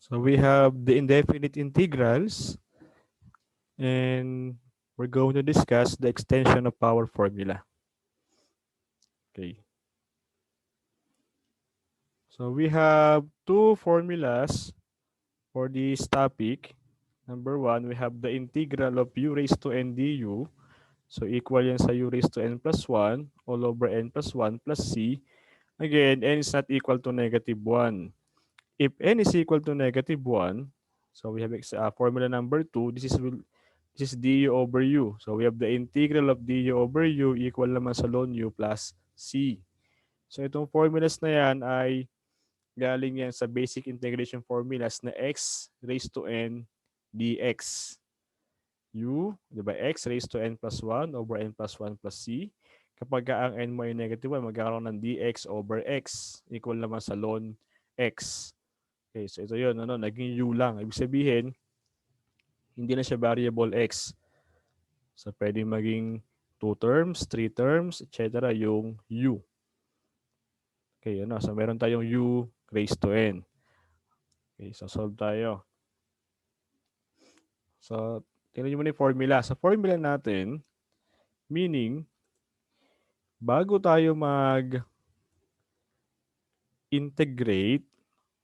So we have the indefinite integrals, and we're going to discuss the extension of our formula. Okay. So we have two formulas for this topic. Number one, we have the integral of u raised to n du. So equal yan sa u raised to n plus 1 all over n plus 1 plus c. Again, n is not equal to negative 1. If n is equal to negative 1, so we have formula number 2, this is du over u. So we have the integral of du over u equal naman sa ln u plus c. So itong formulas na yan ay galing yan sa basic integration formulas na x raised to n dx. U, di ba, x raised to n plus 1 over n plus 1 plus c. Kapag ang n mo ay negative 1, magkakaroon ng dx over x equal naman sa ln x. Okay, so ito yun, naging u lang. Ibig sabihin, hindi na siya variable x. So pwedeng maging 2 terms, 3 terms, etc. yung u. Okay, so meron tayong u raised to n. Okay, so solve tayo. So, tingnan nyo muna yung formula. Sa formula natin, meaning, bago tayo mag-integrate,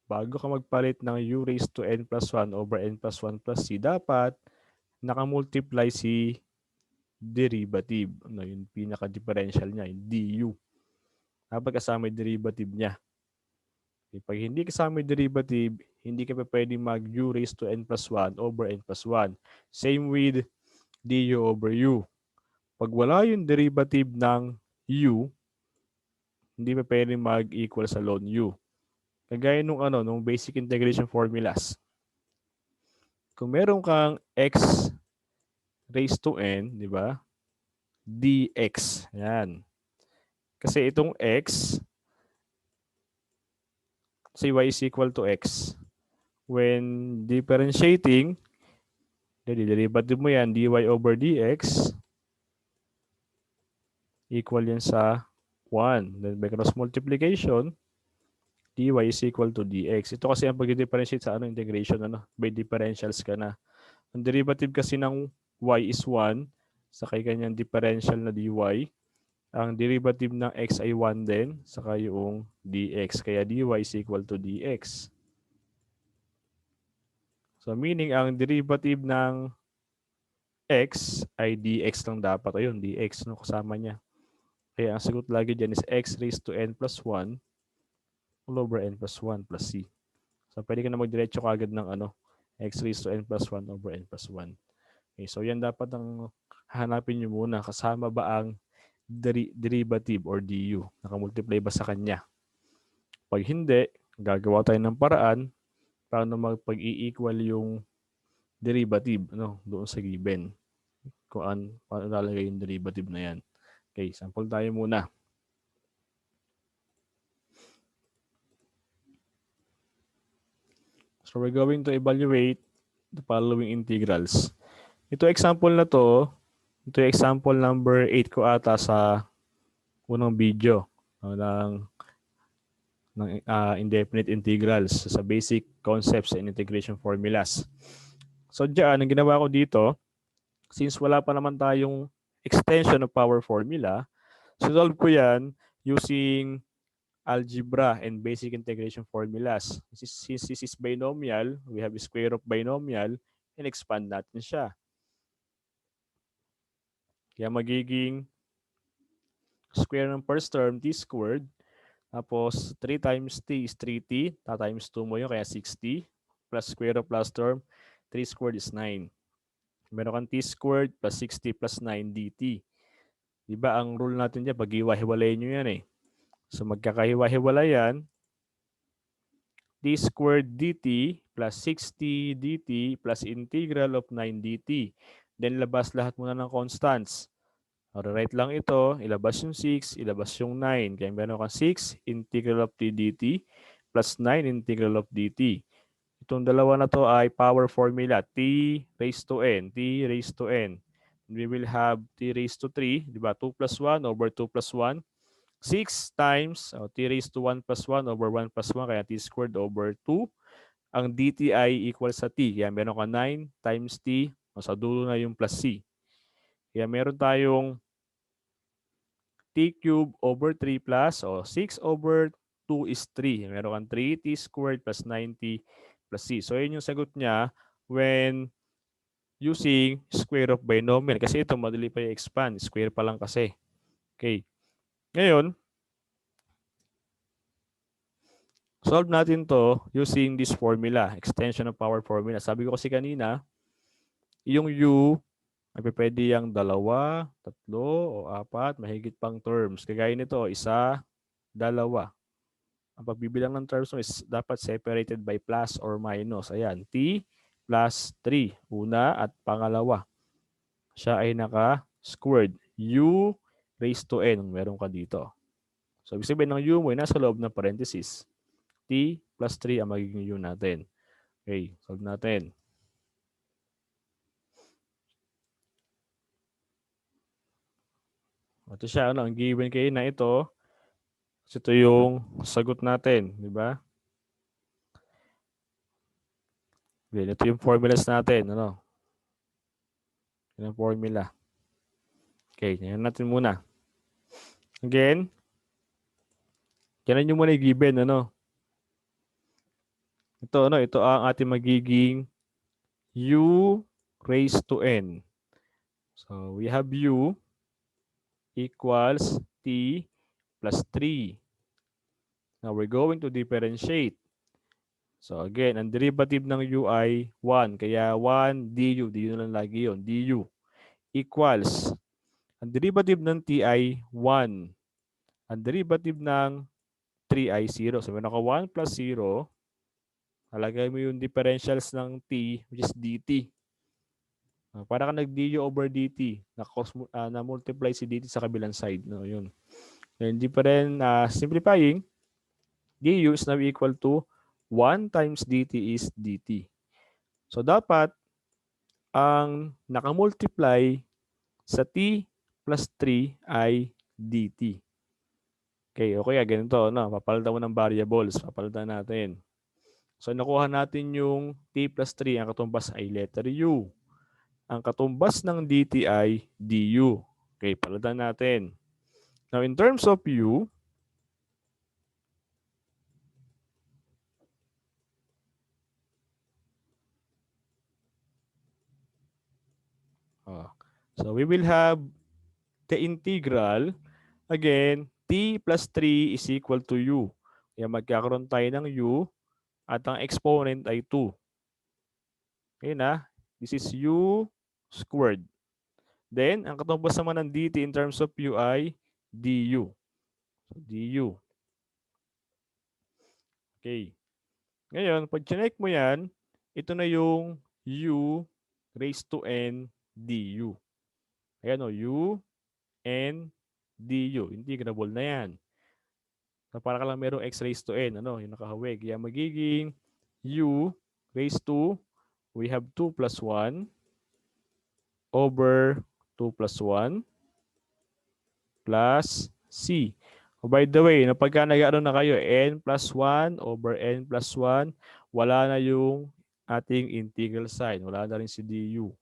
bago ka magpalit ng u raised to n plus 1 over n plus 1 plus c, dapat nakamultiply si derivative. Yung pinaka-differential niya, yung du. Dapat kasama yung derivative niya. Okay, pag hindi kasama yung derivative, hindi ka pa pwedeng mag u raised to n plus 1 over n plus 1. Same with du over u. Pag wala yung derivative ng u, hindi pa pwedeng mag-equal sa ln u. Kagaya nung basic integration formulas. Kung meron kang x raised to n, di ba? dx. Yan. Kasi itong x, say y is equal to x. When differentiating, derivative mo yan, dy over dx, equal yan sa 1. Then by cross multiplication, dy is equal to dx. Ito kasi ang pag-differentiate sa integration, by differentials ka na. Ang derivative kasi ng y is 1, saka kanyang differential na dy. Ang derivative ng x ay 1 din, saka yung dx. Kaya dy is equal to dx. So meaning ang derivative ng x ay dx lang dapat. Ayun, dx, kasama niya. Kaya ang sagot lagi dyan is x raised to n plus 1 all over n plus 1 plus c. So pwede ka na magdiretso kagad ng x raised to n plus 1 over n plus 1. Okay, so yan dapat ang hahanapin nyo muna. Kasama ba ang derivative or du? Nakamultiply ba sa kanya? Pag hindi, gagawa tayo ng paraan paano magpag-i-equal yung derivative doon sa given. Paano lalagay yung derivative na yan. Okay, sample tayo muna. So we're going to evaluate the following integrals. Ito example na to, ito yung example number 8 ko ata sa unang video ng indefinite integrals sa basic concepts and integration formulas. So diyan, ang ginawa ko dito, since wala pa naman tayong extension of power formula, solve ko yan using algebra and basic integration formulas. Since this is binomial, we have a square of binomial, and expand natin siya. Kaya magiging square ng first term, t squared. Tapos 3 times t is 3t. Times 2 mo yun, kaya 6t. Plus square of plus term, 3 squared is 9. Meron kang t squared plus 6t plus 9 dt. Diba ang rule natin dyan, pag-iwa-hiwalayin nyo yan eh. So magkakahiwa-hiwalay yan. T squared dt plus 6t dt plus integral of 9 dt. Then labas lahat muna ng constants. Write lang ito, ilabas yung 6, ilabas yung 9. Kaya meron kang 6 integral of t dt plus 9 integral of dt. Itong dalawa na to ay power formula, t raised to n, t raised to n. We will have t raised to 3, di ba? 2 plus 1 over 2 plus 1. 6 times t raised to 1 plus 1 over 1 plus 1, kaya t squared over 2. ang dt ay equal sa t. Kaya meron ka 9 times t. Sa dulo na yung plus c. Kaya meron tayong t cube over 3 plus, 6 over 2 is 3. Meron kang 3t squared plus 9t plus c. So, yun yung sagot niya when using square of binomial. Kasi ito, madali pa i-expand. Square pa lang kasi. Okay. Ngayon, solve natin to using this formula, extension of power formula. Sabi ko kasi kanina, yung u ay pwede yung 2, 3, o 4, mahigit pang terms. Kagaya nito, 1, 2. Ang pagbibilang ng terms mo is dapat separated by plus or minus. Ayan, t plus 3, una at pangalawa. Siya ay naka-squared. U raised to n, meron ka dito. So, ibig sabihin ng u mo ay nasa loob ng parenthesis. T plus 3 ang magiging u natin. Okay, solve natin. Ito siya, ang given kayo na ito. Ito yung sagot natin, di ba? Ito yung formulas natin, ano? Yan ang formula. Okay, yan natin muna. Again, yan nyo muna i-given, ano? Ito, ano? Ito ang ating magiging u raised to n. So, we have u equals t plus 3. Now, we're going to differentiate. So, again, ang derivative ng u ay 1. Kaya 1 du. Du na lang lagi yun. Du equals. Ang derivative ng t ay 1. Ang derivative ng 3 ay 0. So, meron ka 1 plus 0. Halagay mo yung differentials ng t, which is dt. Para ka nag-du over dt. Na-multiply si dt sa kabilang side. No, yun. And different, simplifying, du is now equal to 1 times dt is dt. So, dapat, ang nakamultiply sa t plus 3 ay dt. Okay, okay, ganito, no? Papalitan mo ng variables. Papalitan natin. So, nakuha natin yung t plus 3. Ang katumbas ay letter u. Ang katumbas ng dt ay du. Okay, palitan natin. Now, in terms of u, so we will have the integral. Again, t plus 3 is equal to u. Kaya magkakaroon tayo ng u at ang exponent ay 2. Okay na. This is u squared. Then, ang katumbas naman ng dt in terms of u ay du. So, du. Okay. Ngayon, pag chinek mo yan, ito na yung u raised to n du. Ayan o, u n du. Integrable na yan. So, para ka lang merong x raised to n. Ano, yung nakahawig. Kaya magiging u raised to, we have 2 plus 1 over 2 plus 1 plus c. Oh, by the way, pagka nag-ano na kayo, n plus 1 over n plus 1, wala na yung ating integral sign. Wala na rin si du.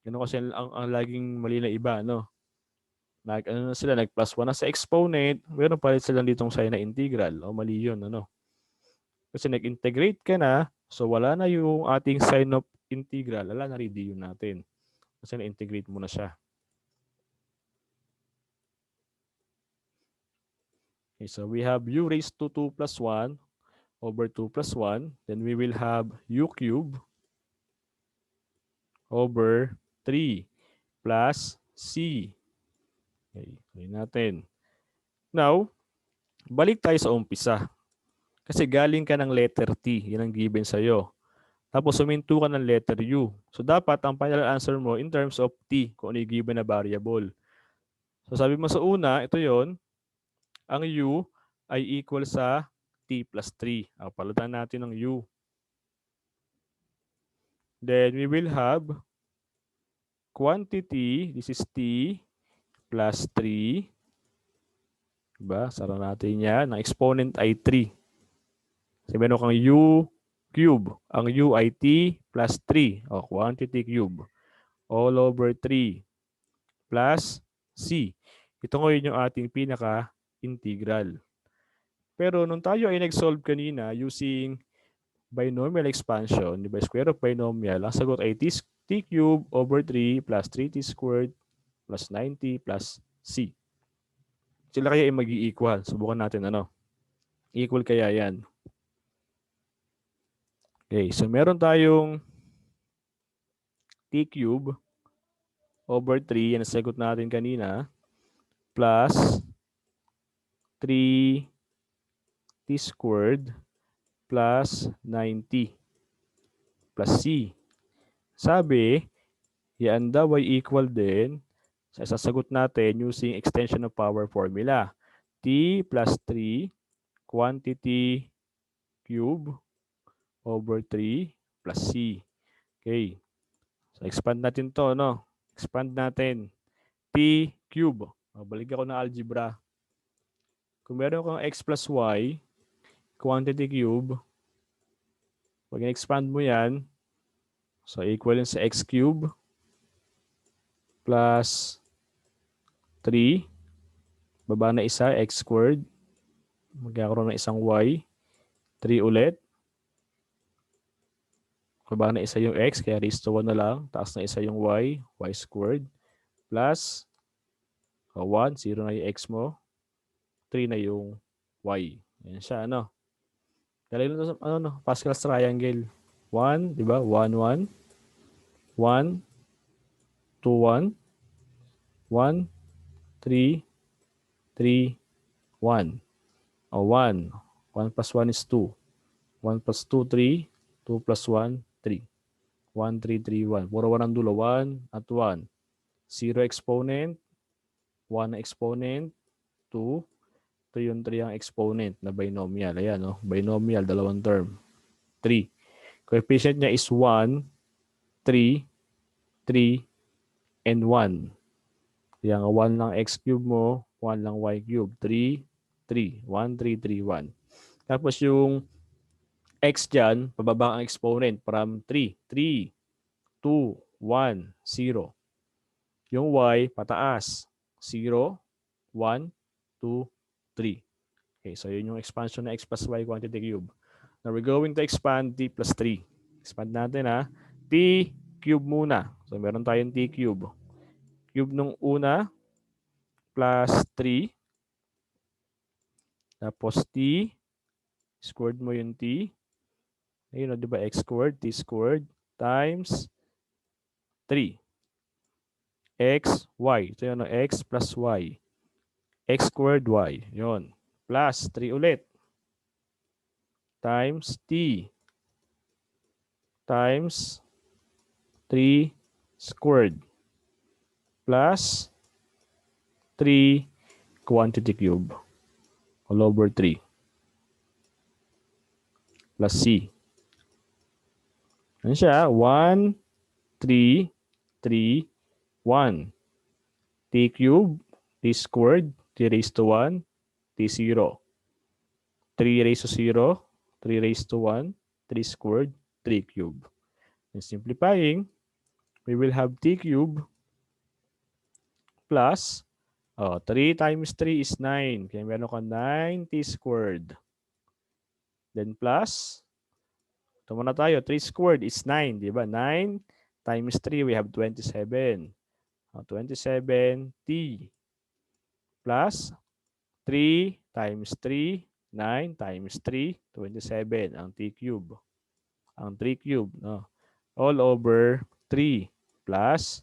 Ganun kasi ang laging mali na iba, no? Ano na sila, nag-plus 1 na sa exponent, meron pa rin silang ditong sign na integral. O mali yun, ano? Kasi nag-integrate ka na, so wala na yung ating sign of integral. Wala na rin du natin. Kasi na-integrate mo na siya. Okay, so we have u raised to 2 plus 1 over 2 plus 1. Then we will have u cube over 3 plus c. Okay, tuloy natin. Now, balik tayo sa umpisa. Kasi galing ka ng letter T. Yan ang given sa'yo. Tapos suminto ka ng letter U. So dapat ang final answer mo in terms of T, kung ano yung given na variable. So sabi mo sa una, ito yon, ang U ay equal sa T plus 3. Palitan natin ng U. Then we will have quantity, this is T plus 3. Diba? Sara natin yan. Ang exponent ay 3. Kasi meron kang U cube. Ang u ay t plus 3. O, quantity cube. All over 3 plus c. Ito ngayon yung ating pinaka-integral. Pero nung tayo ay nag-solve kanina using binomial expansion, di ba, square of binomial, ang sagot ay t cube over 3 plus 3t squared plus 9t plus c. Sila kaya ay mag-i-equal. Subukan natin ano. Equal kaya yan. Okay, so meron tayong t cube over 3, yan ang sagot natin kanina, plus 3t squared plus 9t plus c. Sabi, yan daw ay equal din sa sasagot natin using extension of power formula. T plus 3 quantity cube over 3 plus c. Okay. So, expand natin to, no? Expand natin. T cube. Balik ako na algebra. Kung meron kang x plus y, quantity cube, pag in-expand mo yan, so equal yun sa x cube plus 3, baba na isa, x squared, magkakaroon ng isang y, 3 ulit, baba na isa yung x, kaya raised to 1 na lang, taas na isa yung y, y squared, plus 1, 0 na yung x mo, 3 na yung y. Yan siya, ano? Dali lang sa, ano, no? Pascal's triangle. 1, di ba? 1, 1, 1, 2, 1, 1, 3, 3, 1. O 1. 1 plus 1 is 2. 1 plus 2, 3. 2 plus 1, 3. 1, 3, 3, 1. Puro 1 ang dulo. 1 at 1. 0 exponent. 1 na exponent. 2. 3 yung 3 ang exponent na binomial. Ayan, no? Binomial, dalawang term. 3. Coefficient niya is 1, 3, 3, and 1. Kaya nga 1 lang x cube mo, 1 lang y cube. 3, 3. 1, 3, 3, 1. Tapos yung x dyan, pababa ang exponent from 3. 3, 2, 1, 0. Yung y, pataas. 0, 1, 2, 3. Okay, so yun yung expansion na x plus y quantity cube. Now we're going to expand t plus 3. Expand natin ha. T cube muna. So meron tayong t cube. Cube nung una plus 3. Tapos t. Squared mo yung t. Ayun, di ba? X squared, t squared times 3. X, y. Ito yun, x plus y. X squared y. Yun. Plus 3 ulit. Times t. Times 3 squared. Plus 3 quantity cube. All over 3. Plus c. Ano siya? 1, 3, 3, 1. T cube, t squared, t raised to 1, t0. 3 raised to 0, 3 raised to 1, 3 squared, 3 cube. And simplifying, we will have t cube plus 3 times 3 is 9. Kaya meron ka 9t squared. Then plus, ito muna tayo, 3 squared is 9. Diba? 9 times 3, we have 27. 27t plus 3 times 3, 9 times 3, 27. Ang t cube. Ang 3 cube. No? All over 3 plus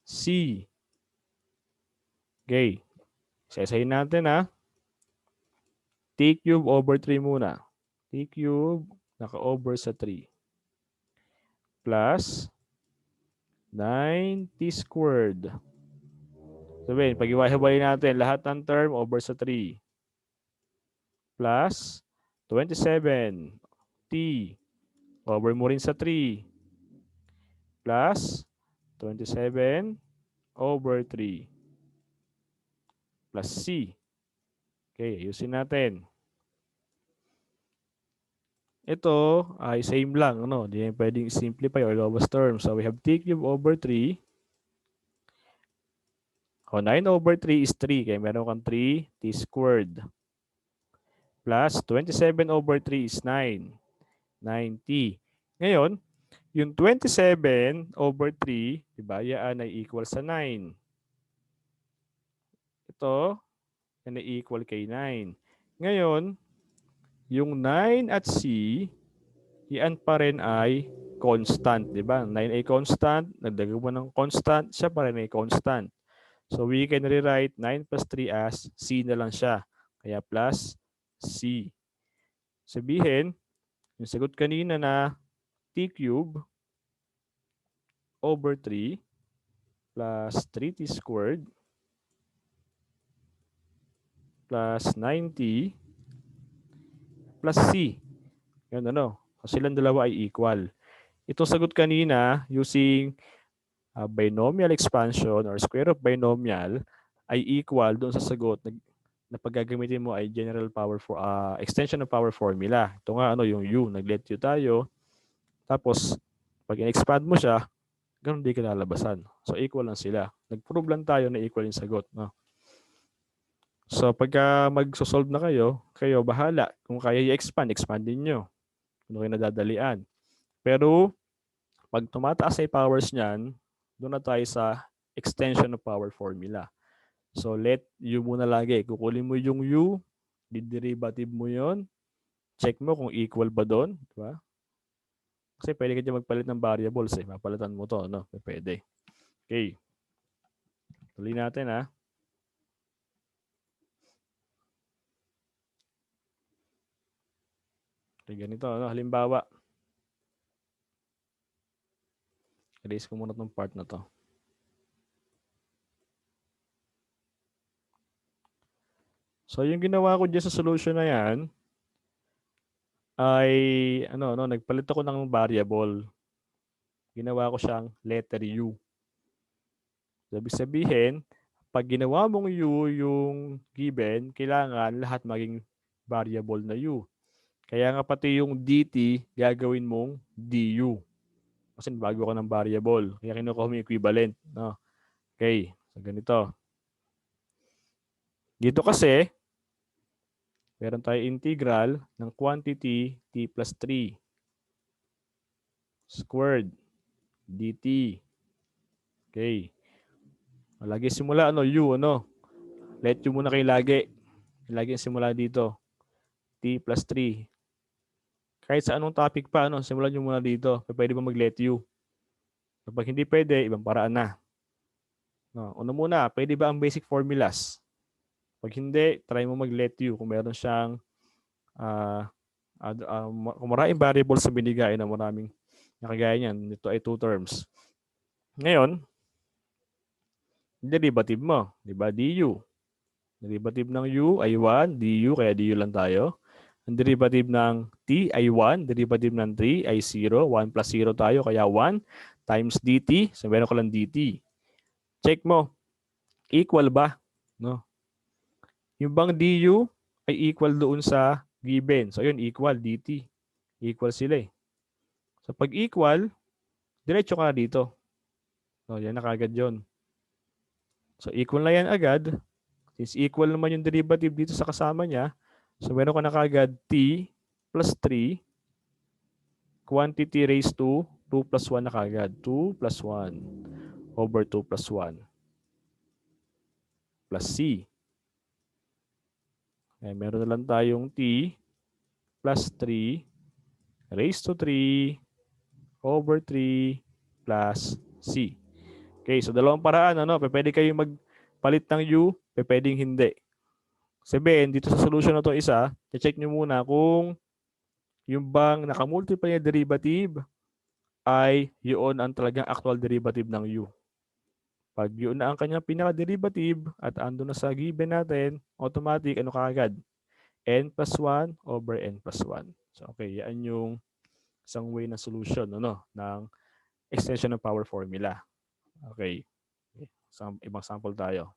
c. Okay. Isa-isahin natin ha. T cube over 3 muna. T cube naka-over sa 3. Plus 9t squared. Sabihin, pag-iwahiwalay natin lahat ng term over sa 3. Plus 27t over mo rin sa 3. Plus 27 over 3. Plus c. Okay, ayusin natin. ito ay same lang, ano? Di yan pwedeng simplify or lowest term. So we have t cube over 3. O 9 over 3 is 3. Kaya meron kang 3t squared. Plus 27 over 3 is 9. 9t. Ngayon, yung 27 over 3, di ba, yan ay equal sa 9. Ito, yan ay equal kay 9. Ngayon, yung 9 at c, yan pa rin ay constant, di ba? 9 ay constant, nagdagan mo ng constant, siya pa rin ay constant. So we can rewrite 9 plus 3 as c na lang siya. Kaya plus c. Sabihin, yung sagot kanina na t cube over 3 plus 3t squared plus 9t plus c. Yan ano. So silang dalawa ay equal. Ito sagot kanina using binomial expansion or square of binomial ay equal doon sa sagot na paggagamitin mo ay general power for extension of power formula. Ito nga ano yung u, nag-let u tayo. Tapos pag in-expand mo siya, ganun din kinalabasan. So equal lang sila. Nag-prove lang tayo na equal yung sagot, no? So pagka magso-solve na kayo bahala. Kung kaya i-expand, expandin nyo. Kung kayo nadadalian. Pero pag tumataas ay powers niyan, doon na tayo sa extension of power formula. So let u muna lagi. Kukulin mo yung u, diderivative mo yon, check mo kung equal ba doon, di ba? Kasi pwede ka dyan magpalit ng variables eh. Mapalitan mo to, no? Pwede. Okay. Tuloy natin ha. Okay, ganito, no? Halimbawa, erase ko muna tong part na to. So yung ginawa ko dyan sa solution na yan, ay nagpalit ako ng variable. Ginawa ko siyang letter u. Sabi sabihin, pag ginawa mong u yung given, kailangan lahat maging variable na u. Kaya nga pati yung dt, gagawin mong du. Kasi bago ka ng variable. Kaya kinukuha mo yung equivalent. No? Okay, so ganito. Dito kasi, meron tayo integral ng quantity t plus 3 squared dt. Okay. Lagi simula u, let u muna kayo lagi. Lagi simula dito. T plus 3. Kahit sa anong topic pa, simulan nyo muna dito. Pwede ba mag-let u? Kapag hindi pwede, ibang paraan na. Una muna, pwede ba ang basic formulas? Pag hindi, try mo mag-let u kung meron siyang kung maraming variables sa binigay na maraming nakagaya niyan. Ito ay 2 terms. Ngayon, derivative mo. Diba? Du. Derivative ng u ay 1. Du, kaya du lang tayo. Ang derivative ng t ay 1. Derivative ng 3 ay 0. 1 plus 0 tayo, kaya 1 times dt. So, meron ko lang dt. Check mo. Equal ba? No? Yung bang du ay equal doon sa given. So, yun, equal dt. Equal sila eh. So, pag equal, diretso ka na dito. So, yan na kagad yun. So, equal na yan agad. Since equal naman yung derivative dito sa kasama niya, so meron ka na kagad t plus 3 quantity raised to 2 plus 1 na kagad. 2 plus 1 over 2 plus 1 plus c. Okay, meron na lang tayong t plus 3 raised to 3 over 3 plus c. Okay, so dalawang paraan. Pwede kayo magpalit ng u, pwedeng hindi. Sabihin, dito sa solution na to isa, check nyo muna kung yung bang nakamultiply na derivative ay yun ang talagang actual derivative ng u. Pag yun na ang kanyang pinaka-derivative at ando na sa given natin, automatic, kaagad? N plus 1 over N plus 1. So, okay, yan yung isang way na solution ng extension ng power formula. Okay. Ibang sample tayo.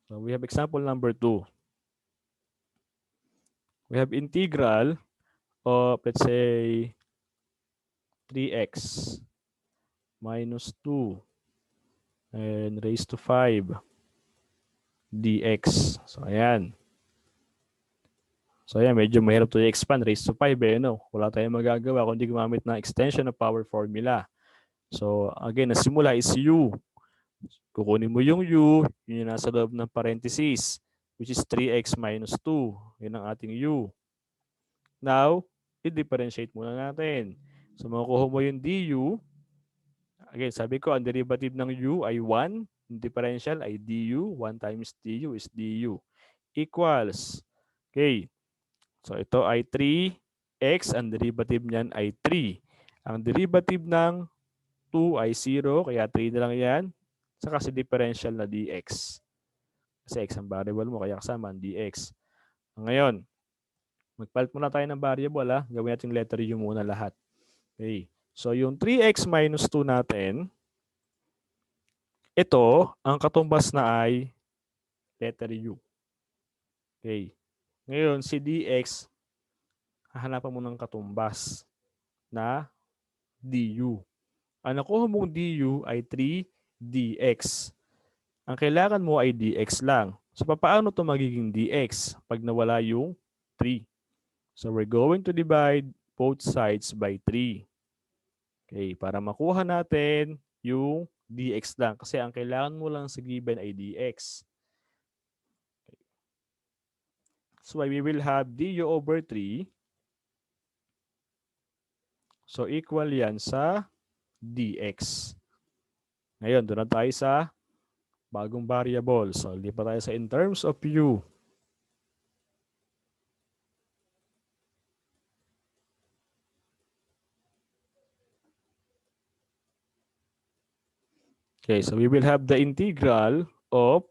So we have example number 2. We have integral of, let's say, 3x minus 2 and raised to 5 dx. So, ayan. So, ayan, medyo mahirap to i-expand. Raised to 5, no? Wala tayong magagawa kundi gumamit ng extension of power formula. So, again, nasimula is u. Kukunin mo yung u, yun yung nasa loob ng parenthesis, which is 3x minus 2. Yun ang ating u. Now, i-differentiate muna natin. So, makukuha mo yung du. Again, sabi ko, ang derivative ng u ay 1. Yung differential ay du. 1 times du is du. Equals. Okay. So, ito ay 3x. Ang derivative niyan ay 3. Ang derivative ng 2 ay 0. Kaya 3 na lang yan. Saka si differential na dx. Kasi x ang variable mo. Kaya kasama ang dx. Ngayon, magpalit muna tayo ng variable. Gawin natin letter u muna lahat. Okay. So, yung 3x minus 2 natin, ito, ang katumbas na ay letter u. Okay. Ngayon, si dx, hahanapan mo ng katumbas na du. Ang nakuha mong du ay 3 dx. Ang kailangan mo ay dx lang. So, paano ito magiging dx pag nawala yung 3? So, we're going to divide both sides by 3. Okay, para makuha natin yung dx lang. Kasi ang kailangan mo lang sa given ay dx. Okay. So, we will have du over 3. So, equal yan sa dx. Ngayon, doon na tayo sa bagong variable. So, lipat tayo sa in terms of u. Okay, so we will have the integral of,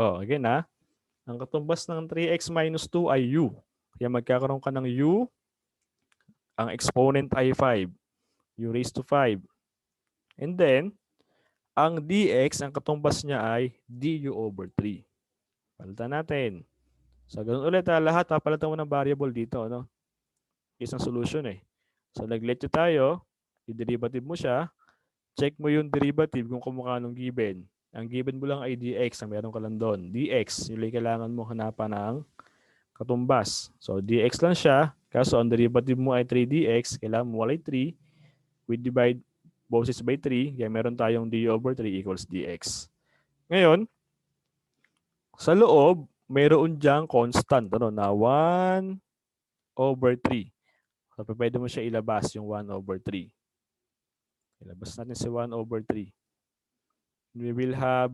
again ang katumbas ng 3x minus 2 ay u. Kaya magkakaroon ka ng u, ang exponent ay 5, u raised to 5. And then, ang dx, ang katumbas niya ay du over 3. Palitan natin. So, ganun ulit lahat, palitan mo ng variable dito, no? Isang solution eh. So, nag-let tayo, i-derivative mo siya, check mo yung derivative kung kumukha ng given. Ang given mo lang ay dx, ang meron ka lang doon. dx, yung kailangan mo hanapan ng katumbas. So, dx lang siya. Kaso, ang derivative mo ay 3dx. Kailangan mo walay 3. We divide both sides by 3. Kaya meron tayong du over 3 equals dx. Ngayon, sa loob, mayroon diyang constant na 1 over 3. So, pwede mo siya ilabas yung 1 over 3. Ilabas natin si 1 over 3. We will have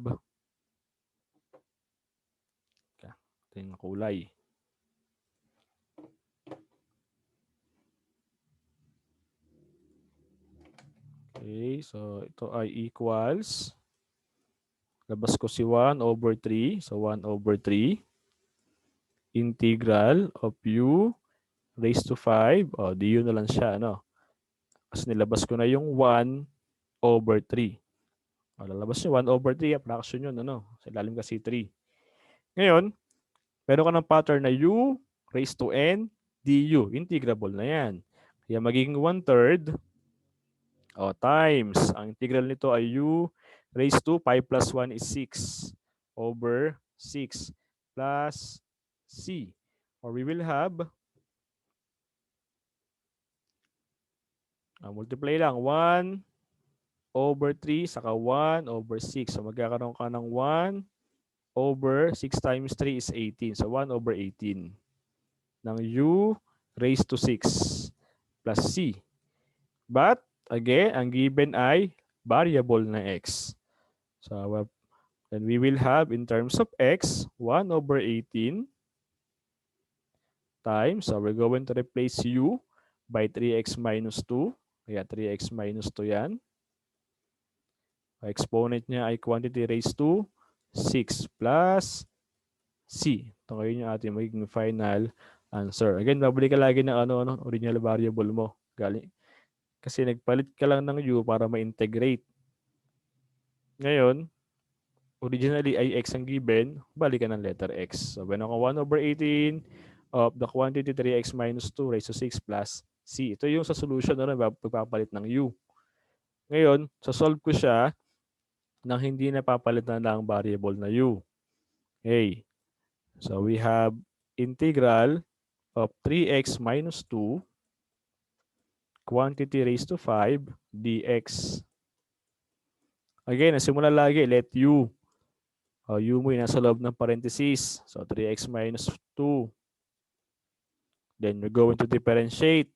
ito yung kulay. Okay, so ito ay equals. Labas ko si 1 over 3. So 1 over 3. Integral of u raised to 5. Du na lang siya, no? Kasi nilabas ko na yung 1 over 3. Lalabas yung 1 over 3. Fraction yun, ano? Sa ilalim kasi 3. Ngayon, meron ka ng pattern na u raised to n du. Integrable na yan. Kaya magiging 1/3 times. Ang integral nito ay u raised to 5 plus 1 is 6 over 6 plus c. Or we will have multiply lang 1 over 3 saka 1 over 6. So magkakaroon ka ng 1 over 6 times 3 is 18. So 1 over 18 ng u raised to 6 plus c. But again, ang given ay variable na x. So then we will have in terms of x 1 over 18 times. So we're going to replace u by 3x minus 2. Kaya 3x minus 2 yan. Exponent niya ay quantity raised to 6 plus c. Ito ngayon yung ating magiging final answer. Again, babalik ka lagi ng original variable mo. Galing. Kasi nagpalit ka lang ng u para ma-integrate. Ngayon, originally ay x ang given, balikan ng letter x. So, meron ka 1/18 of the quantity 3x minus 2 raised to 6 plus c. Ito yung sa solution na pagpapalit ng u. Ngayon, solve ko siya nang hindi napapalitan ng variable na u. Okay. So, we have integral of 3x minus 2 quantity raised to 5 dx. Again, nasimula lagi, let u. U mo yung nasa loob ng parenthesis. So, 3x minus 2. Then, we're going to differentiate.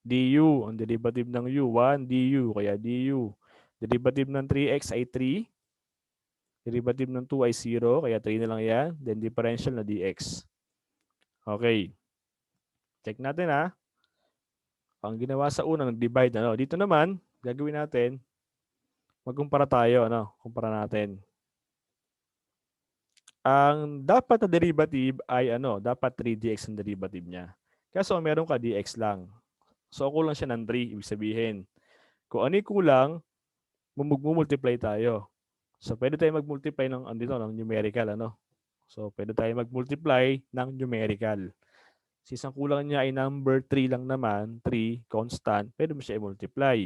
du, ang derivative ng u, 1 du, kaya du. Derivative ng 3x ay 3. Derivative ng 2 ay 0, kaya 3 na lang yan. Then, differential na dx. Okay. Check natin ha. Ang ginawa sa unang, divide. Dito naman, gagawin natin, magkumpara tayo. Kumpara natin. Ang dapat na derivative ay dapat 3dx ang derivative niya. Kaso meron ka dx lang. So kulang siya ng 3, ibig sabihin. Kung ano kulang, magmumultiply tayo. So pwede tayo magmultiply ng numerical So pwede tayo magmultiply ng numerical. Since ang kulang niya ay number 3 lang naman, 3 constant, pwede mo siya i-multiply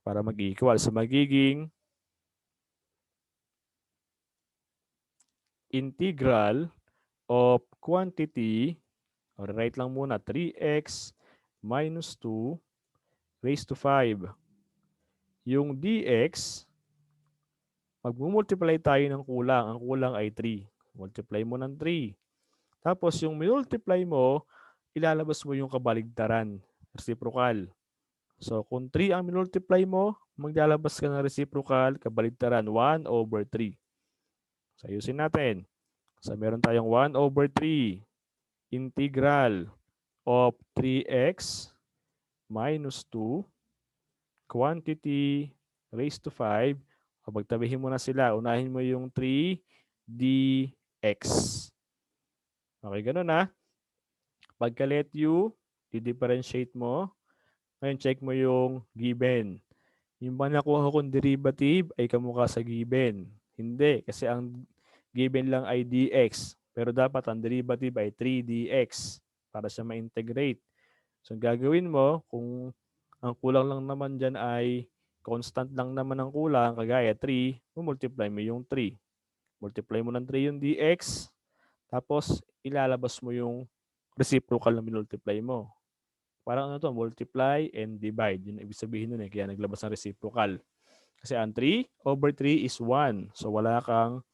para mag-equal. So magiging integral of quantity, or write lang muna, 3x minus 2 raised to 5. Yung dx, magmumultiply tayo ng kulang. Ang kulang ay 3. Multiply mo ng 3. Tapos yung multiply mo, ilalabas mo yung kabaligtaran, reciprocal. So kung 3 ang multiply mo, maglalabas ka ng reciprocal, kabaligtaran, 1/3. So ayusin natin. So meron tayong 1/3 integral of 3x minus 2 quantity raised to 5. Kapag tabihin mo na sila, unahin mo yung 3 dx. Okay, ganun na. Pagka let u, di-differentiate mo. Ngayon, check mo yung given. Yung ba nakuha kong derivative ay kamukha sa given. Hindi, kasi ang given lang ay dx. Pero dapat ang derivative ay 3dx para siya ma-integrate. So, gagawin mo, kung ang kulang lang naman dyan ay constant lang naman ang kulang, kagaya 3, multiply mo yung 3. Multiply mo ng 3 yung dx, tapos ilalabas mo yung reciprocal na multiply mo. Parang multiply and divide. Yun ibig sabihin nun kaya naglabas ng reciprocal. Kasi ang 3/3 is 1. So walang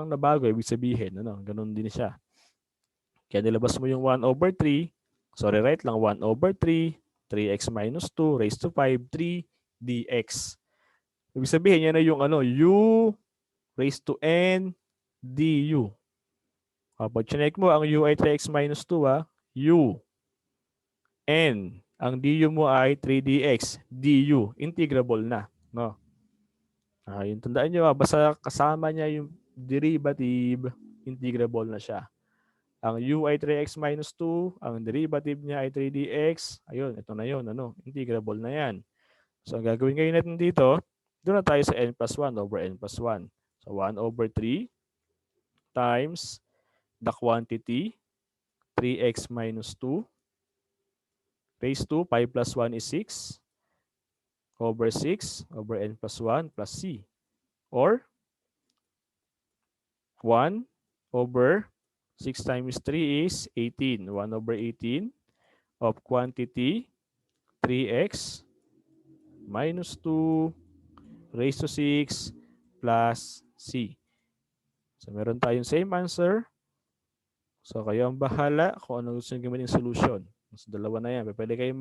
nabago, ibig sabihin, ganun din siya. Kaya nilabas mo yung 1/3. Sorry, right lang, 1/3, 3x minus 2 raised to 5, 3 dx. Ibig sabihin, yan na yung u raised to n du. Pag chinek mo, ang u ay 3x minus 2, u. N, ang du mo ay 3dx, du, integrable na. Yung tandaan nyo, basta kasama niya yung derivative, integrable na siya. Ang u ay 3x minus 2, ang derivative niya ay 3dx. Ayun, ito na yun, integrable na yan. So, ang gagawin ngayon natin dito, doon na tayo sa n plus 1 over n plus 1. So, 1/3 times the quantity, 3x minus 2, raised to 5 plus 1 is 6, over 6 over n plus 1 plus c. Or 1 over 6 times 3 is 18. 1/18 of quantity 3x minus 2 raised to 6 plus c. So meron tayong same answer. So kayo ang bahala kung ano gusto nyo gamitin solution. So dalawa na yan. Pwede kayong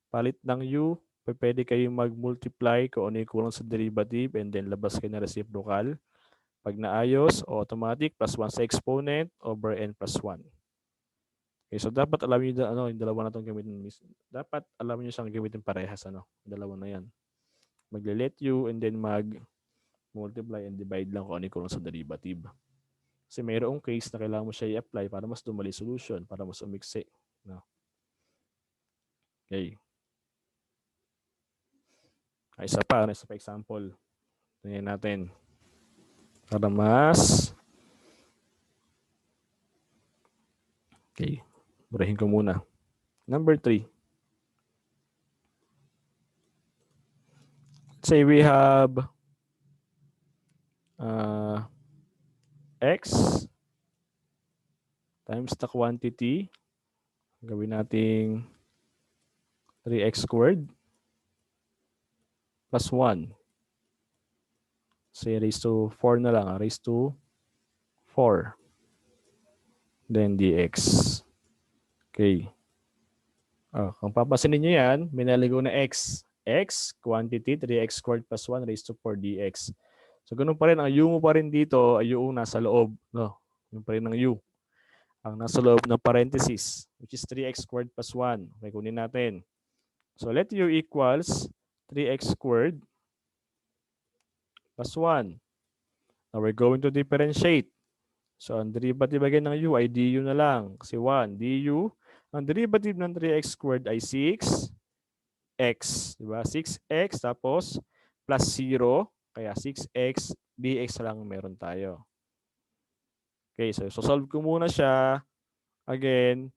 palit ng u. Pwede kayong mag-multiply kung ano yung kulang sa derivative and then labas kayo na reciprocal. Pag naayos, automatic, plus 1 sa exponent over n plus 1. Okay, so dapat alam niyo yung dalawa na itong gamitin. Dapat alam niyo siyang gamitin parehas. Dalawa na yan. Magle-let u and then mag-multiply and divide lang kung ano yung kulang sa derivative. Kasi mayroong case na kailangan mo siya i-apply para mas dumali solution, para mas umiksi. Okay. Isa pa example. Tingnan natin. Para mas... Okay. Burahin ko muna. Number 3. Say we have x times the quantity. Gawin nating 3x squared plus 1. Say raised to 4 na lang. Raised to 4. Then dx. Okay. Kung papansinin nyo yan, may naligo na x. X, quantity, 3x squared plus 1 raised to 4 dx. So, ganun pa rin. Ang u mo pa rin dito ay yung nasa loob. No? Yung pa rin ng u. Ang nasa loob ng parenthesis, which is 3x squared plus 1. Okay, kunin natin. So, let u equals 3x squared plus 1. Now, we're going to differentiate. So, ang derivative again ng u ay du na lang. Kasi 1, du. Ang derivative ng 3x squared ay 6x. Diba? 6x tapos plus 0. Kaya 6x dx lang meron tayo. Okay, so solve ko muna siya. Again,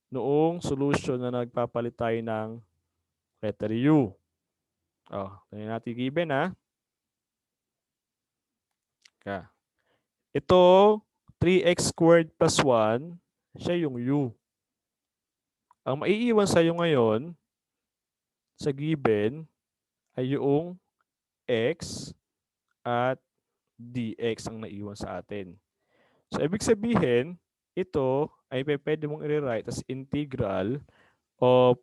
noong solution na nagpapalit tayo ng letter u. Tingnan natin given ha. Okay. Ito, 3x squared plus 1, siya yung u. Ang maiiwan sa'yo ngayon, sa given, ay yung x at dx ang naiwan sa atin. So, ibig sabihin, ito ay pwede mong i-rewrite as integral of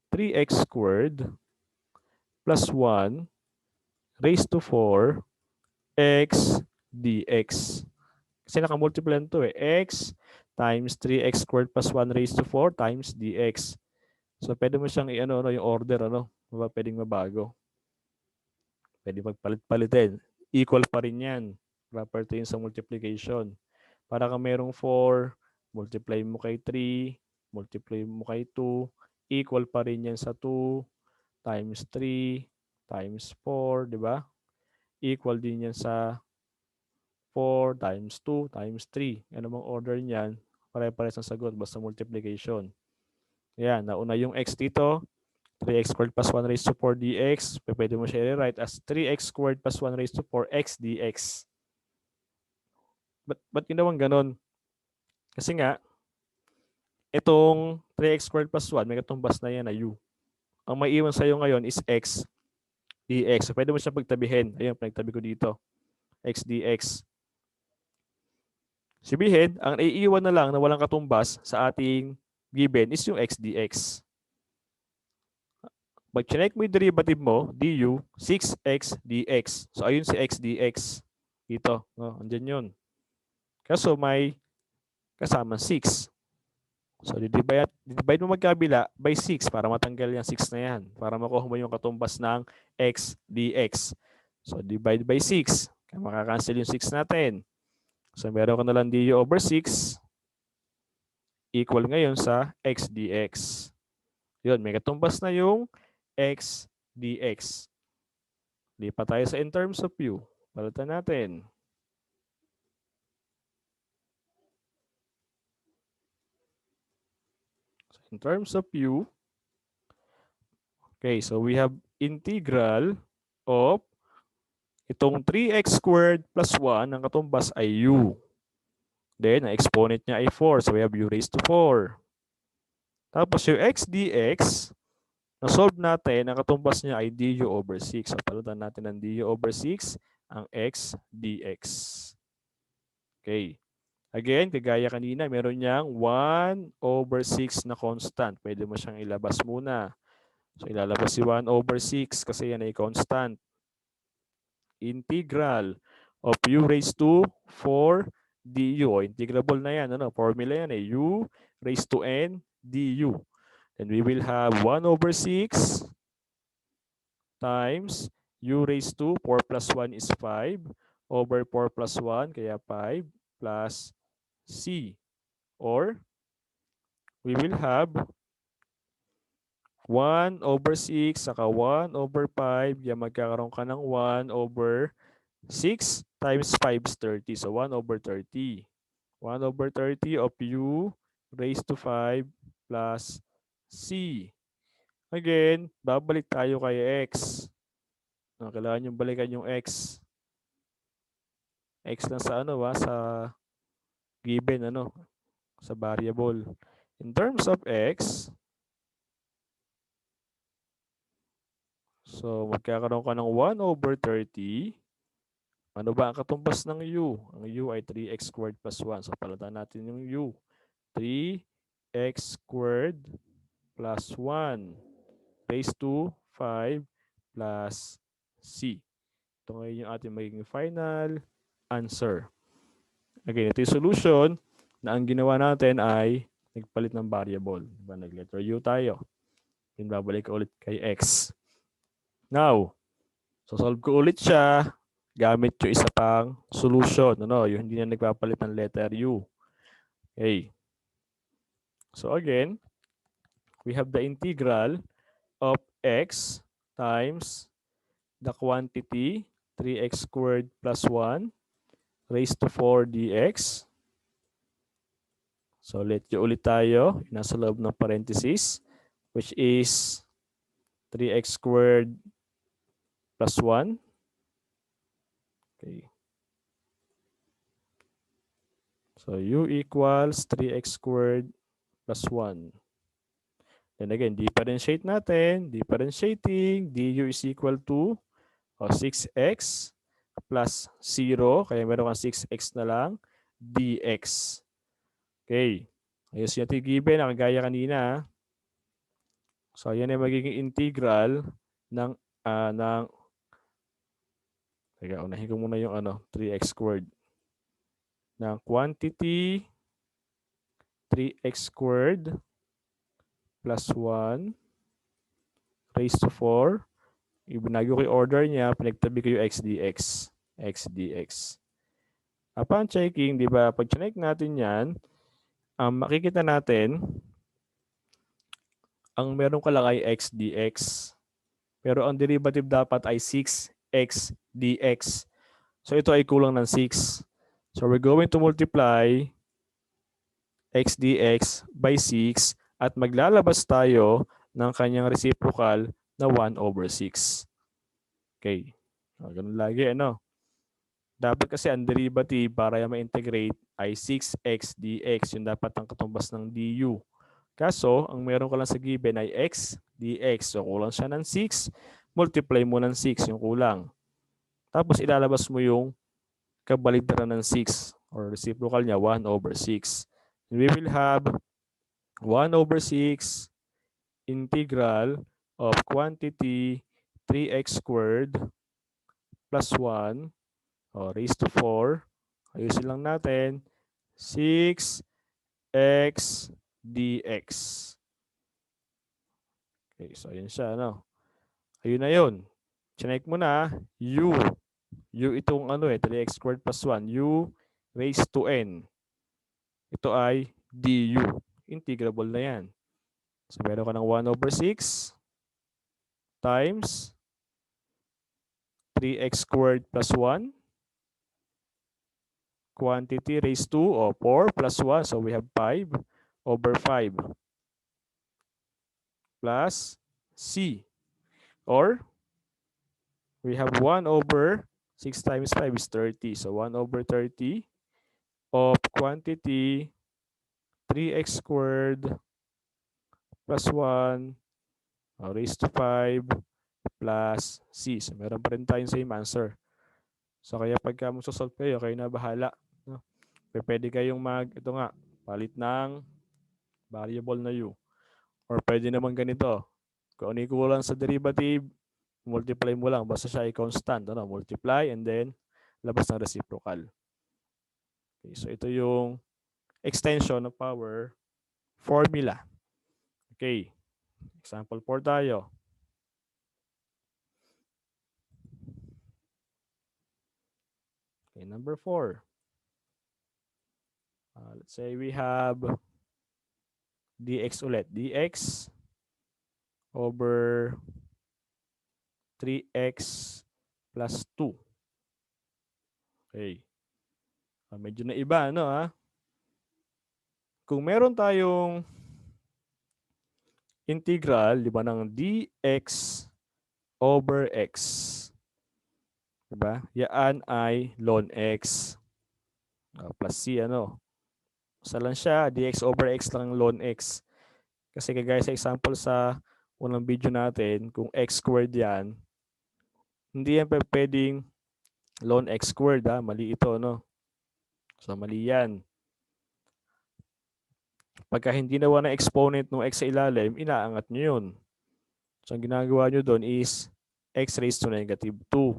3x squared plus 1 raised to 4 x dx. Kasi nakamultiply nito x times 3x squared plus 1 raised to 4 times dx. So, pwede mo siyang yung order, pwedeng mabago. Pwede magpalit-palitin. Equal pa rin yan. Property sa multiplication. Para kung merong 4, multiply mo kay 3, multiply mo kay 2, equal pa rin yan sa 2 times 3 times 4, di ba? Equal din yan sa 4 times 2 times 3. Ano bang order niyan? Pare-pares ang sagot basta multiplication. Yan, nauna yung x dito. 3x squared plus 1 raised to 4 dx. Pwede mo siya i-write as 3x squared plus 1 raised to 4x dx. Ba't ginawang ganon? Kasi nga, itong 3x squared plus 1, may katumbas na yan na u. Ang may iwan sa'yo ngayon is x dx. So, pwede mo siya pagtabihin. Ayun, pinagtabi ko dito. X dx. Sabihin, ang iiwan na lang na walang katumbas sa ating given is yung x dx. Pag chinek mo yung derivative mo, du, 6x dx. So, ayun si x dx. Dito. Andyan yun. Kaso may kasama 6. So, divide mo magkabila by 6 para matanggal yung 6 na yan. Para makuha mo yung katumbas ng x dx. So, divide by 6. Kaya makakancel yung 6 natin. So, meron ka na lang du over 6 equal ngayon sa x dx. Yun, may katumbas na yung x dx. Lipat tayo sa in terms of u. Balitan natin. So, in terms of u, okay, so we have integral of itong 3x squared plus 1, ang katumbas ay u. Then, ang exponent niya ay 4. So, we have u raised to 4. Tapos, yung x dx, na-solve natin, ang katumbas niya ay du over 6. So, palitan natin ng du over 6, ang x dx. Okay. Again, kagaya kanina, meron niyang 1 over 6 na constant. Pwede mo siyang ilabas muna. So, ilalabas si 1 over 6 kasi yan ay constant. Integral of u raised to 4 du. Integrable na yan. Formula yan u raised to n du. And we will have 1 over 6 times u raised to 4 plus 1 is 5 over 4 plus 1, kaya 5 plus c. Or we will have 1 over 6 saka 1 over 5. Kaya magkakaroon ka ng 1 over 6 times 5 is 30. So 1 over 30. 1 over 30 of u raised to 5 plus c. Again, babalik tayo kay x. Kailangan yung balikan yung x. X lang sa ano sa given sa variable. In terms of x, so magkakaroon ka ng 1 over 30. Ano ba ang katumbas ng u? Ang u ay 3x squared plus 1. So palitan natin yung u. 3x squared plus 1 raised to 5 plus c. Ito ngayon yung ating magiging final answer. Again, ito yung solution na ang ginawa natin ay nagpalit ng variable. Diba? Nag-letter u tayo. Then babalik ko ulit kay x. Now, solve ko ulit siya gamit yung isa pang solution. Yung hindi na nagpapalit ng letter u. Okay. So again, we have the integral of x times the quantity 3x squared plus 1 raised to 4 dx. So let ulit tayo. Nasa loob ng parenthesis, which is 3x squared plus 1. Okay. So u equals 3x squared plus 1. Then again, differentiate natin. Differentiating, du is equal to 6x plus 0. Kaya meron kang 6x na lang dx. Okay. Ayos yung given na kagaya kanina. So, yan ay magiging integral ng teka, unahin ko muna yung 3x squared. Ng quantity 3x squared plus 1 raised to 4. Ibinago ko yung order niya, pinagtabi ko yung x dx. X dx. Upon checking, di ba, pag check natin yan, makikita natin, ang meron ka lang ay x dx. Pero ang derivative dapat ay 6x dx. So ito ay kulang ng 6. So we're going to multiply x dx by 6 at maglalabas tayo ng kanyang reciprocal na 1 over 6. Okay. Ganun lagi, Dapat kasi ang derivative para ma-integrate ay 6x dx. Yung dapat ang katumbas ng du. Kaso, ang meron ka lang sa given ay x dx. So, kulang siya ng 6. Multiply mo ng 6 yung kulang. Tapos, ilalabas mo yung kabaligtaran ng 6 or reciprocal niya, 1 over 6. We will have 1 over 6 integral of quantity 3x squared plus 1 raised to 4. Ayusin lang natin. 6x dx. Okay, so ayun siya, Ayun na yun. Chinek mo na, u. U itong 3x squared plus 1. U raised to n. Ito ay du. Integrable na yan. So meron ka ng 1 over 6 times 3x squared plus 1. Quantity raised to 4 plus 1. So we have 5 over 5 plus c. Or we have 1 over 6 times 5 is 30. So 1 over 30 of quantity 3x squared plus 1 raised to 5 plus c. So meron pa rin tayong same answer. So kaya pagka magsosolve kayo, kayo na bahala. Pwede kayong palit ng variable na u. Or pwede naman ganito. Kung ano yung kulang sa derivative, multiply mo lang. Basta siya ay constant. Multiply and then labas ng reciprocal. Okay, so ito yung extension of our formula. Okay. Example 4 tayo. Okay, number 4. Let's say we have dx ulit. dx over 3x plus 2. Okay. Medyo na iba, ano ha? Kung meron tayong integral, di ba, ng dx over x. Di ba? Yan ay ln x plus c, ano. Basta lang siya, dx over x lang ln x. Kasi kagaya sa example sa unang video natin, kung x squared yan, hindi yan pwedeng ln x squared, ha? Mali ito, no? So, mali yan. Pagka hindi nawa na exponent ng x sa ilalim, inaangat nyo yun. So, ang ginagawa nyo doon is x raised to negative 2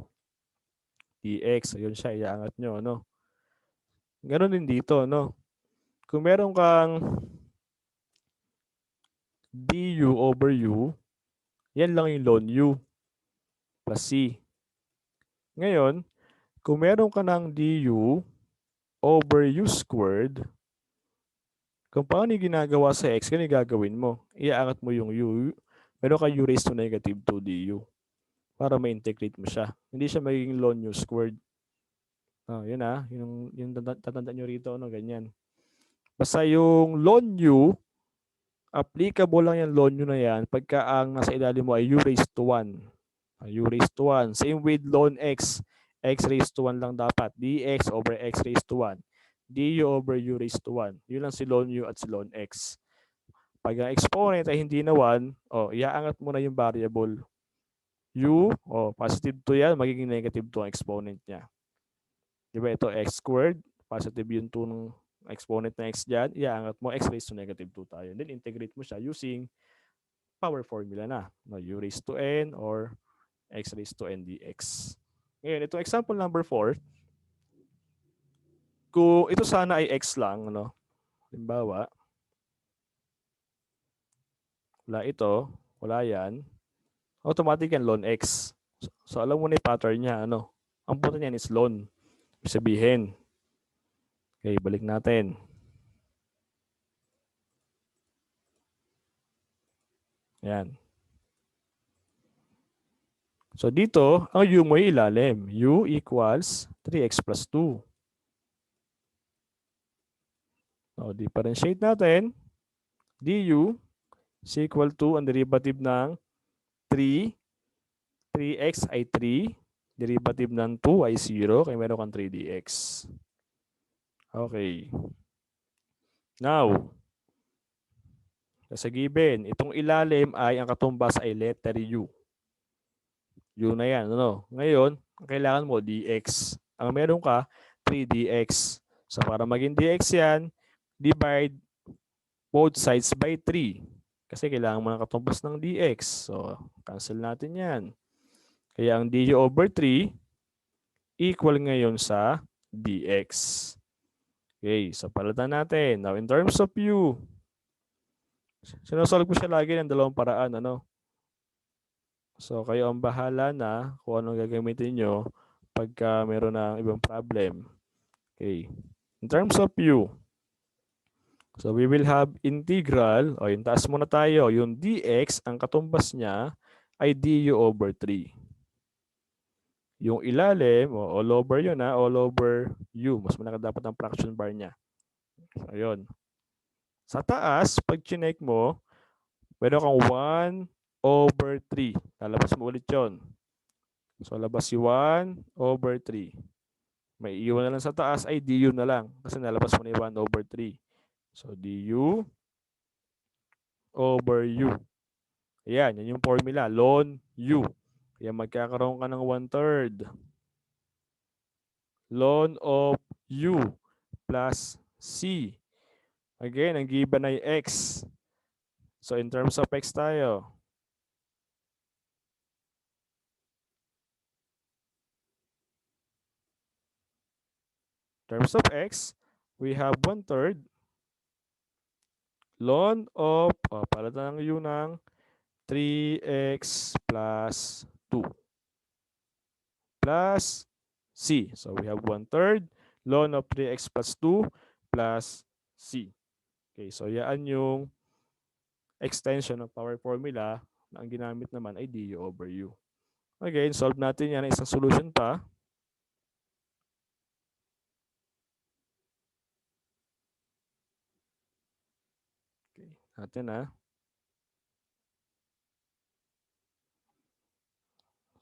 dx. Ayun siya, iaangat nyo, no? Ganon din dito, no? Kung meron kang du over u, yan lang yung ln u plus c. Ngayon, kung meron ka ng du over u squared, kung paano yung ginagawa sa x, ganun gagawin mo. Iaangat mo yung u. Meron ka u raised to negative 2 du para ma-integrate mo siya. Hindi siya magiging ln u squared. Oh, yun yung tatandaan nyo rito, no? Ganyan. Basta yung ln u, applicable lang yung ln u na yan pagka ang nasa ilalim mo ay u raised to 1. U raised to 1. Same with ln x. X raised to 1 lang dapat. dx over x raised to 1. du over u raised to 1. Yun lang si ln u at si ln x. Pag ang exponent ay hindi na 1, iaangat mo na yung variable u, positive 2 yan, magiging negative 2 ang exponent niya. Diba ito x squared, positive yung 2 ng exponent na x dyan, iaangat mo x raised to negative 2 tayo. Then integrate mo siya using power formula na. No, u raised to n or x raised to n dx. Ngayon, itong example number 4, kung ito sana ay x lang, ano, halimbawa, wala ito, wala yan, automatic yan ln x. So alam mo na yung pattern niya, ano, ang punto niyan is ln. Ibig sabihin, okay, balik natin. Yan. So dito, ang u mo ay ilalim. U equals 3x plus 2. So, differentiate natin. Du is equal to ang derivative ng 3. 3x ay 3. Derivative ng 2 ay 0. Kaya meron kang 3 dx. Okay. Now, sa given, itong ilalim ay ang katumbas ay letter u. U na yan. Ano? Ngayon, kailangan mo dx. Ang meron ka, 3 dx. So, para maging dx yan, divide both sides by 3. Kasi kailangan mo ng katumbas ng dx. So, cancel natin yan. Kaya ang du over 3 equal ngayon sa dx. Okay, so palitan natin. Now, in terms of u, sinasolve ko siya lagi ng dalawang paraan. Ano? So, kayo ang bahala na kung anong gagamitin nyo pagka meron ng ibang problem. Okay. In terms of u, so we will have integral, yung taas muna tayo, yung dx, ang katumbas niya ay du over 3. Yung ilalim, all over yun all over u. Mas malaki dapat ang fraction bar niya. So, yun. Sa taas, pag chinek mo, meron kang 1 over 3. Lalabas mo ulit yun. So, labas si 1 over 3. May iwan na lang sa taas ay du na lang. Kasi nalabas mo na yung 1 over 3. So, du over u. Ayan, yan yung formula. Ln u. Kaya magkakaroon ka ng 1/3 ln of u plus c. Again, ang given ay x. So, in terms of x tayo. In terms of x, we have 1/3 ln of, palitan ng u ng 3x plus 2 plus c. So, we have 1/3 ln of 3x plus 2 plus c. Okay, so yan yung extension ng power formula na ang ginamit naman ay du over u. Again, solve natin yan ng isang solution pa. Natin ha.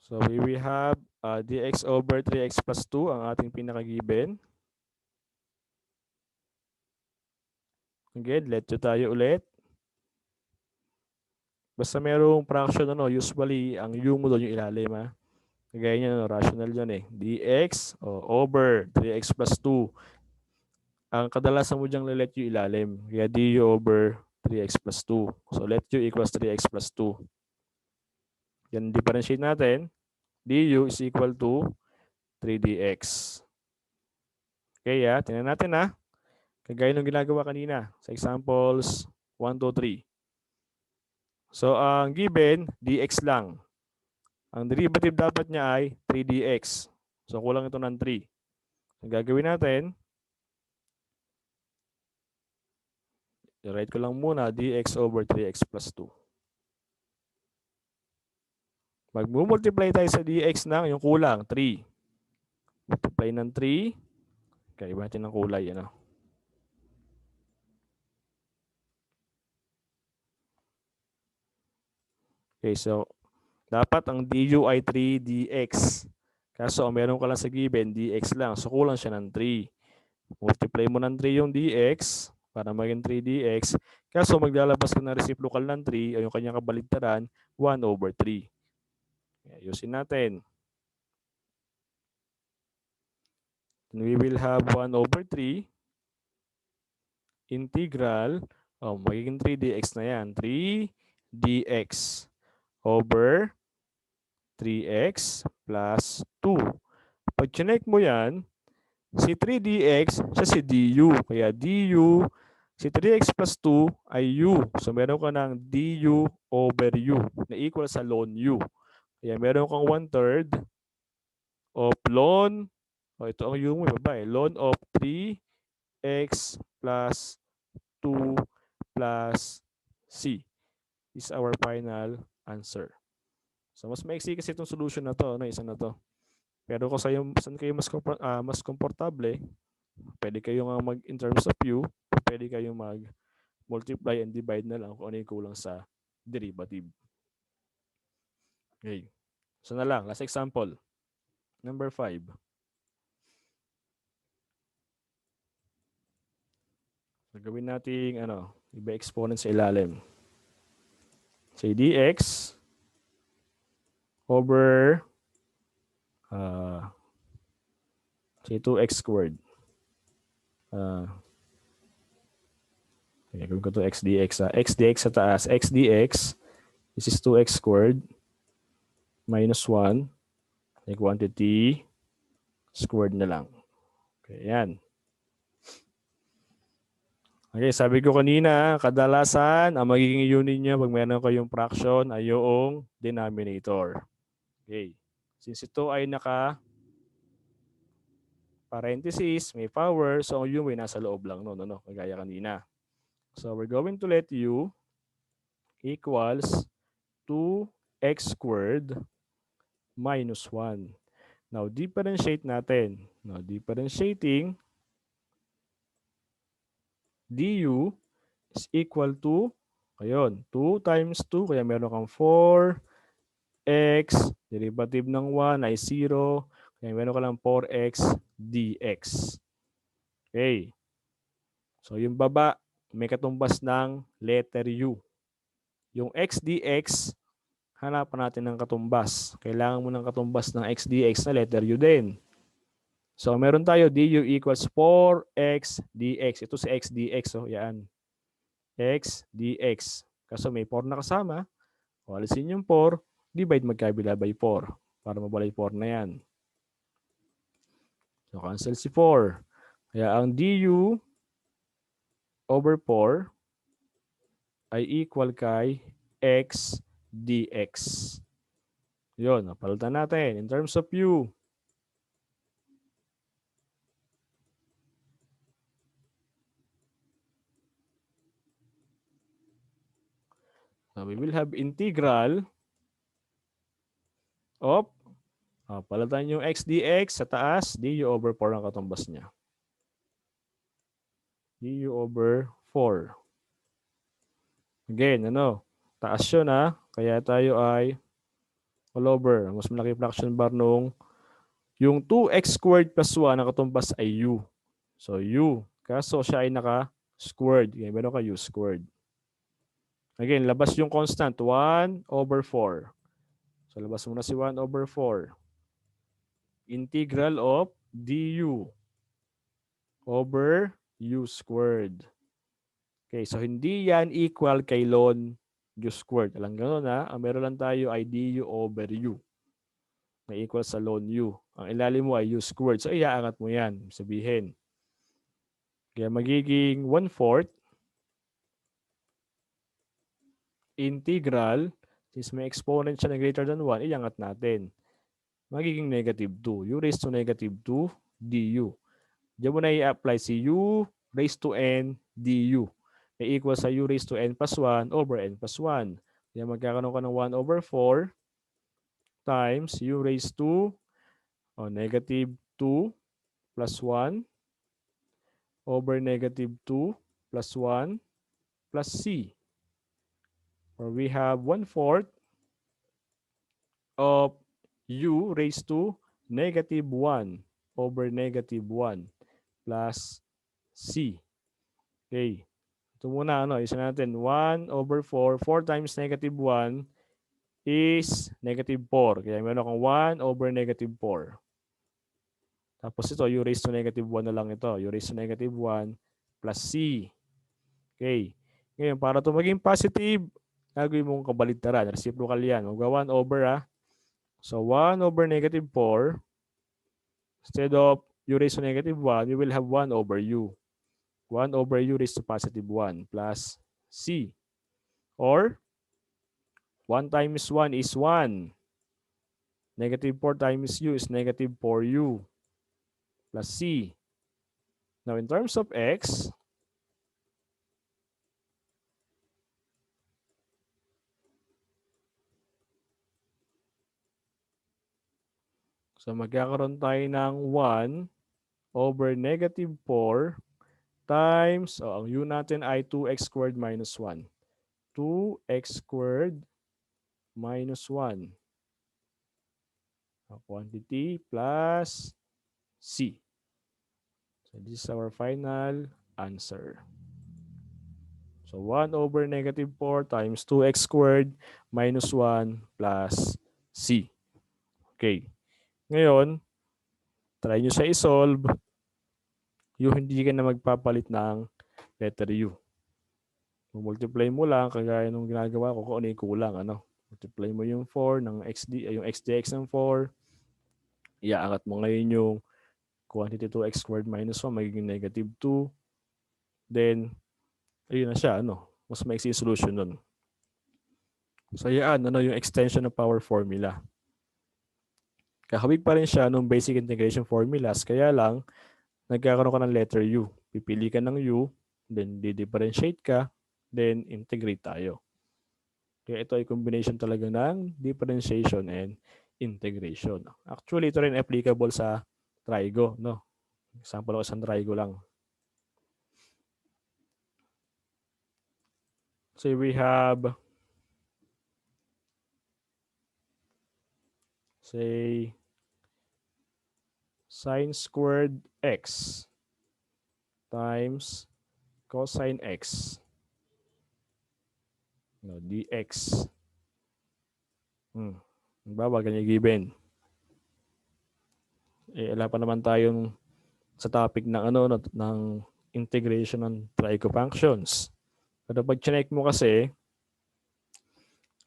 So we have dx over 3x plus 2 ang ating pinaka-given. Again, let tayo ulit. Basta merong fraction, usually ang u mo doon yung ilalim ha. Kagaya niya, rational yan eh. Dx over 3x plus 2. Ang kadalasan mo diyang let u ilalim. Kaya du over 3x plus 2. So let u equals 3x plus 2. Yan differentiate natin. Du is equal to 3dx. Okay, tingnan natin ha. Kagaya nung ginagawa kanina sa examples 1, 2, 3. So, ang given, dx lang. Ang derivative dapat niya ay 3dx. So, kulang ito ng 3. Ang gagawin natin, i-write ko lang muna dx over 3x plus 2. Mag-multiply tayo sa dx ng yung kulang, 3. Multiply ng 3. Okay, iba natin ng kulay. Okay, so dapat ang du ay 3dx. Kaso meron ka lang sa given, dx lang. So kulang siya ng 3. Multiply mo ng 3 yung dx para maging 3dx. Kaso maglalabas ka ng reciprocal ng 3 o yung kanyang kabaligtaran, 1 over 3. Ayusin natin. And we will have 1 over 3 integral, magiging 3dx na yan. 3dx over 3x plus 2. Pag chinek mo yan, si 3dx, siya si du. Kaya du, si 3x plus 2 ay u. So meron ka ng du over u na equal sa ln u. Kaya meron kang 1/3 of ln, ito ang u mo, ibaba ln of 3x plus 2 plus c is our final answer. So mas maiksi kasi itong solution na to, isa na to. Pero kung saan kayo mas komportable, pwede kayo nga in terms of u, pwede kayo mag-multiply and divide na lang kung ano yung kulang sa derivative. Okay. So na lang, last example. Number 5. So gawin natin, iba exponent sa ilalim. Say dx over say 2x squared. Okay, gawin ko to x dx. X dx sa taas. X dx, this is 2x squared minus 1. Like quantity squared na lang. Okay, yan. Okay, sabi ko kanina, kadalasan, ang magiging unit niya pag meron kayong fraction ay yung denominator. Okay. Since ito ay parenthesis, may power, so yung may nasa loob lang, kagaya kanina. So we're going to let u equals 2x squared minus 1. Now, differentiate natin. Now, differentiating du is equal to, 2 times 2, kaya meron kang 4x, derivative ng 1 ay 0, kaya meron ka lang 4x dx. Okay. So, yung baba, may katumbas ng letter u. Yung x dx, hanapan natin ng katumbas. Kailangan mo ng katumbas ng x dx na letter u din. So, meron tayo du equals 4x dx. Ito si x dx. So, yan. X dx. Kaso may 4 na kasama. O, alisin yung 4. Divide magkabila by 4. Para mabalay 4 na yan. So, cancel si 4. Kaya ang du over 4 ay equal kay x dx. Yun, napalitan natin. In terms of u, so we will have integral of, palitan yung x dx sa taas, du over 4 ang katumbas niya. Du over 4. Again, taas yun kaya tayo ay all over. Mas malaki fraction bar nung yung 2x squared plus 1 ang katumbas ay u. So u. Kaso siya ay naka-squared. Kaya meron ka u squared. Again, labas yung constant. 1 over 4. So labas muna si 1 over 4. Integral of du over u squared. Okay, so hindi yan equal kay ln u squared. Alam gano'n Ang meron lang tayo ay du over u na equal sa ln u. Ang ilalim mo ay u squared. So iaangat mo yan. Sabihin. Kaya magiging 1/4 integral, since may exponent siya na greater than 1, iangat natin. Magiging negative 2. U raised to negative 2 du. Diyan mo na i-apply si u raised to n du. May equal sa u raised to n plus 1 over n plus 1. Kaya magkakaroon ka ng 1 over 4 times u raised to negative 2 plus 1 over negative 2 plus 1 plus c. Or we have 1/4 of u raised to negative 1 over negative 1 plus c. Okay. Ito muna, isa natin. 1 over 4. 4 times negative 1 is negative 4. Kaya meron akong 1 over negative 4. Tapos ito, u raised to negative 1 na lang ito. U raised to negative 1 plus c. Okay. Ngayon, para ito maging positive, gagawin mong kabaligtaran. Reciprocal yan. Magwa 1 over So 1 over negative 4, instead of u raised to negative 1, we will have 1 over u. 1 over u raised to positive 1 plus c. Or 1 times 1 is 1. Negative 4 times u is negative 4u plus c. Now in terms of x, so magkakaroon tayo ng 1 over negative 4 times, ang u natin ay 2x squared minus 1. 2x squared minus 1. Quantity plus c. So this is our final answer. So 1 over negative 4 times 2x squared minus 1 plus c. Okay. Ngayon, try nyo siya i-solve. Yung hindi ka na magpapalit ng letter u. Multiply mo lang, kagaya nung ginagawa ko kung ano yung kulang. Multiply mo yung 4 ng yung x dx ng 4. Iaangat mo ngayon yung quantity 2x squared minus 1 magiging negative 2. Then, ayun na siya. Mas maiksi solution nun. So, yan. Yung extension ng power formula. Kakabig pa rin siya nung basic integration formulas. Kaya lang, nagkakaroon ka ng letter u. Pipili ka ng u, then di-differentiate ka, then integrate tayo. Kaya ito ay combination talaga ng differentiation and integration. Actually, ito rin applicable sa trigo. Example ko isang trigo lang. So we have, say, sine squared x times cosine x dx. Baba, ganyan given. Wala pa naman tayong sa topic ng ng integration ng trigo functions. Pero pag chinek mo kasi,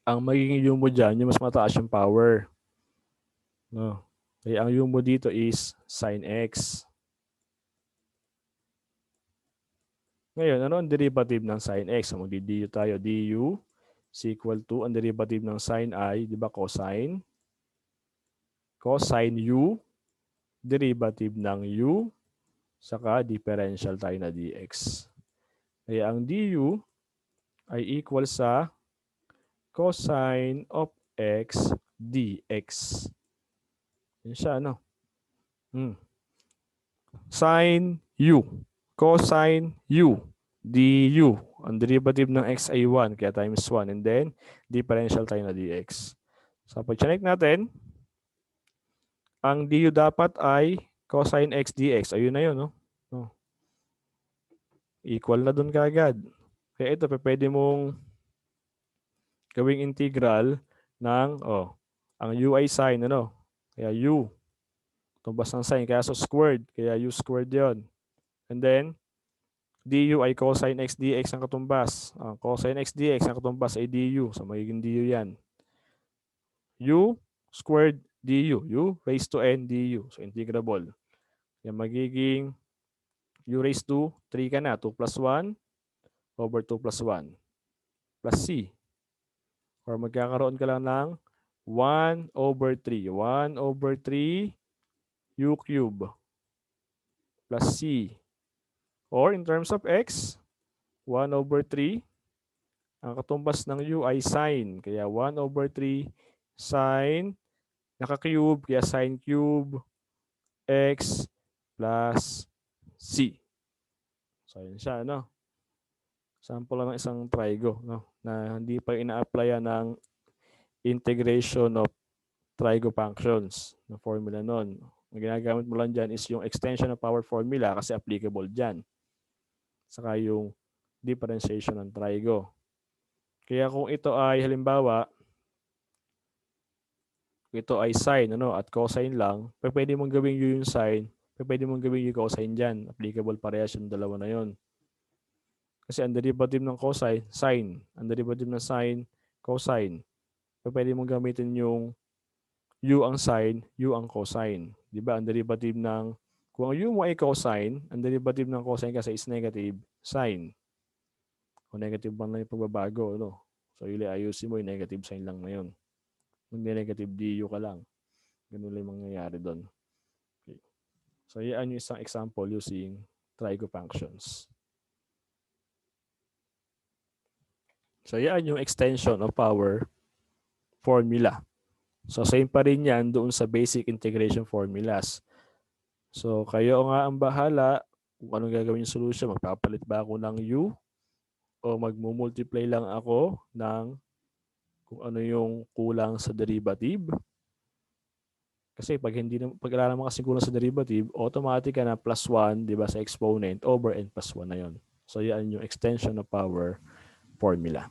ang magiging u mo dyan, yung mas mataas yung power. Kaya ang u mo dito is sine x. Ngayon, ano ang derivative ng sine x? Magdi-du tayo. Du is equal to, ang derivative ng sine ay, di ba, cosine? Cosine u, derivative ng u, saka differential tayo na dx. Kaya ang du ay equal sa cosine of x dx. Yan siya, Sine u, cosine u, du. Ang derivative ng x ay 1, kaya times 1. And then, differential tayo na dx. So, pag-check natin, ang du dapat ay cosine x dx. Ayun na yun, no? Equal na dun kaagad. Kaya ito, pwede mong gawing integral ng, ang u ay sine, ano? Kaya u, tumbas ng sine, kaya so squared, kaya u squared yon. And then, du ay cosine x dx ang katumbas. Cosine x dx ang katumbas ay du. So, magiging du yan. U squared du. U raised to n du. So, integrable. Yan magiging u raised to 3 ka na. 2 plus 1 over 2 plus 1 plus c. Or magkakaroon ka lang ng 1 over 3. 1 over 3 u cube plus c. Or in terms of x, 1 over 3, ang katumbas ng u ay sine. Kaya 1 over 3 sine, naka-cube, kaya sine cube x plus c. So, yun siya, no? Sample lang ng isang trigo, no? Na hindi pa ina-applyan ng integration of trigo functions na formula nun. Ang ginagamit mo lang dyan is yung extension of power formula kasi applicable dyan. Saka yung differentiation ng trigo. Kaya kung ito ay halimbawa, ito ay sine, ano, at cosine lang, pwede mong gawing u yung sine, pwede mong gawing u cosine dyan. Applicable parehas yung dalawa na yon. Kasi ang derivative ng cosine, sine. Ang derivative ng sine, cosine. Pwede mong gamitin yung u ang sine, u ang cosine. Diba? Ang derivative ng, kung ang u mo ay cosine, ang derivative ng cosine kasi is negative sine. O negative man lang yung pagbabago, no? So, ayusin mo yung negative sign lang na yun. Hindi negative du ka lang. Ganun lang yung mangyayari doon. Okay. So, yan yung isang example using trigo functions. So, yan yung extension of our formula. So, same pa rin yan doon sa basic integration formulas. So, kayo nga ang bahala kung anong gagawin yung solution. Magpapalit ba ako ng u o magmumultiply lang ako ng kung ano yung kulang sa derivative. Kasi pag alaman mo kasi kulang sa derivative, automatic ka na plus 1, di ba, sa exponent over n plus 1 na yon. So, yan yung extension of power formula.